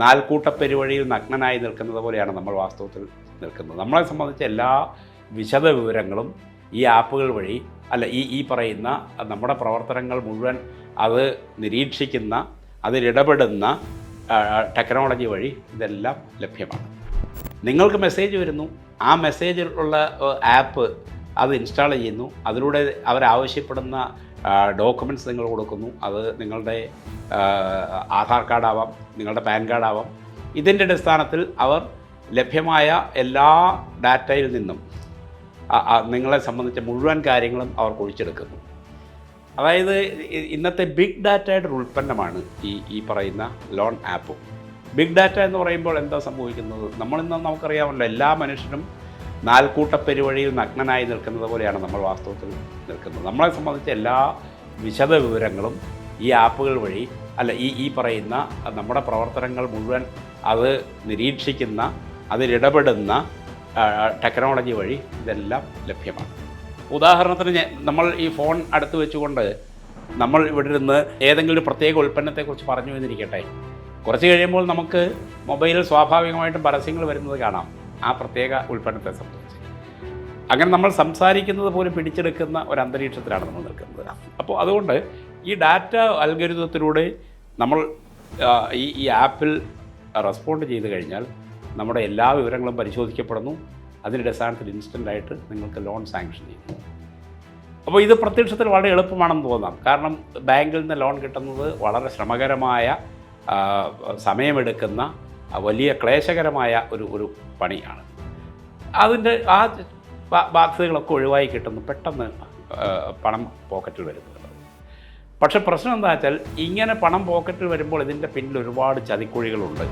നാൽക്കൂട്ടപ്പെരുവഴിയിൽ നഗ്നനായി നിൽക്കുന്നത് പോലെയാണ് നമ്മൾ വാസ്തവത്തിൽ നിൽക്കുന്നത്. നമ്മളെ സംബന്ധിച്ച് എല്ലാ വിശദ വിവരങ്ങളും ഈ ആപ്പുകൾ വഴി ഈ പറയുന്ന നമ്മുടെ പ്രവർത്തനങ്ങൾ മുഴുവൻ അത് നിരീക്ഷിക്കുന്ന, അതിലിടപെടുന്ന ടെക്നോളജി വഴി ഇതെല്ലാം ലഭ്യമാണ്. നിങ്ങൾക്ക് മെസ്സേജ് വരുന്നു, ആ മെസ്സേജിലുള്ള ആപ്പ് അത് ഇൻസ്റ്റാൾ ചെയ്യുന്നു, അതിലൂടെ അവരാവശ്യപ്പെടുന്ന ഡോക്യുമെൻറ്റ്സ് നിങ്ങൾ കൊടുക്കുന്നു. അത് നിങ്ങളുടെ ആധാർ കാർഡാവാം, നിങ്ങളുടെ പാൻ കാർഡാവാം. ഇതിൻ്റെ അടിസ്ഥാനത്തിൽ അവർ ലഭ്യമായ എല്ലാ ഡാറ്റയിൽ നിന്നും നിങ്ങളെ സംബന്ധിച്ച മുഴുവൻ കാര്യങ്ങളും അവർ കുഴിച്ചെടുക്കുന്നു. അതായത് ഇന്നത്തെ ബിഗ് ഡാറ്റയുടെ ഒരു ഉൽപ്പന്നമാണ് ഈ പറയുന്ന ലോൺ ആപ്പും. ബിഗ് ഡാറ്റ എന്ന് പറയുമ്പോൾ എന്താ സംഭവിക്കുന്നത്? നമ്മളിന്ന് നമുക്കറിയാമല്ലോ, എല്ലാ മനുഷ്യനും നാൽക്കൂട്ടപ്പെരുവഴിയിൽ നഗ്നനായി നിൽക്കുന്നത് പോലെയാണ് നമ്മൾ വാസ്തവത്തിൽ നിൽക്കുന്നത്. നമ്മളെ സംബന്ധിച്ച് എല്ലാ വിശദ വിവരങ്ങളും ഈ ആപ്പുകൾ വഴി ഈ പറയുന്ന നമ്മുടെ പ്രവർത്തനങ്ങൾ മുഴുവൻ അത് നിരീക്ഷിക്കുന്ന, അതിലിടപെടുന്ന ടെക്നോളജി വഴി ഇതെല്ലാം ലഭ്യമാണ്. ഉദാഹരണത്തിന് നമ്മൾ ഈ ഫോൺ അടുത്ത് വെച്ചുകൊണ്ട് നമ്മൾ ഇവിടെ ഇരുന്ന് ഏതെങ്കിലും ഒരു പ്രത്യേക ഉൽപ്പന്നത്തെക്കുറിച്ച് പറഞ്ഞു എന്നിരിക്കട്ടെ. കുറച്ച് കഴിയുമ്പോൾ നമുക്ക് മൊബൈലിൽ സ്വാഭാവികമായിട്ടും പരസ്യങ്ങൾ വരുന്നത് കാണാം ആ പ്രത്യേക ഉൽപ്പന്നത്തെ സംബന്ധിച്ച്. അങ്ങനെ നമ്മൾ സംസാരിക്കുന്നത് പോലും പിടിച്ചെടുക്കുന്ന ഒരു അന്തരീക്ഷത്തിലാണ് നമ്മൾ നിൽക്കുന്നത്. അപ്പോൾ അതുകൊണ്ട് ഈ ഡാറ്റ അൽഗോരിതത്തിലൂടെ നമ്മൾ ഈ ആപ്പിൽ റെസ്പോണ്ട് ചെയ്ത് കഴിഞ്ഞാൽ നമ്മുടെ എല്ലാ വിവരങ്ങളും പരിശോധിക്കപ്പെടുന്നു. അതിൻ്റെ അടിസ്ഥാനത്തിൽ ഇൻസ്റ്റൻ്റായിട്ട് നിങ്ങൾക്ക് ലോൺ സാങ്ഷൻ ചെയ്യുന്നു. അപ്പോൾ ഇത് പ്രത്യക്ഷത്തിൽ വളരെ എളുപ്പമാണെന്ന് തോന്നാം. കാരണം ബാങ്കിൽ നിന്ന് ലോൺ കിട്ടുന്നത് വളരെ ശ്രമകരമായ, സമയമെടുക്കുന്ന, വലിയ ക്ലേശകരമായ ഒരു പണിയാണ്. അതിൻ്റെ ആ ബാധ്യതകളൊക്കെ ഒഴിവായി കിട്ടുന്നു, പെട്ടെന്ന് പണം പോക്കറ്റിൽ വരുന്നത്. പക്ഷെ പ്രശ്നം എന്താ വെച്ചാൽ, ഇങ്ങനെ പണം പോക്കറ്റിൽ വരുമ്പോൾ ഇതിൻ്റെ പിന്നിൽ ഒരുപാട് ചതിക്കുഴികളുണ്ട്.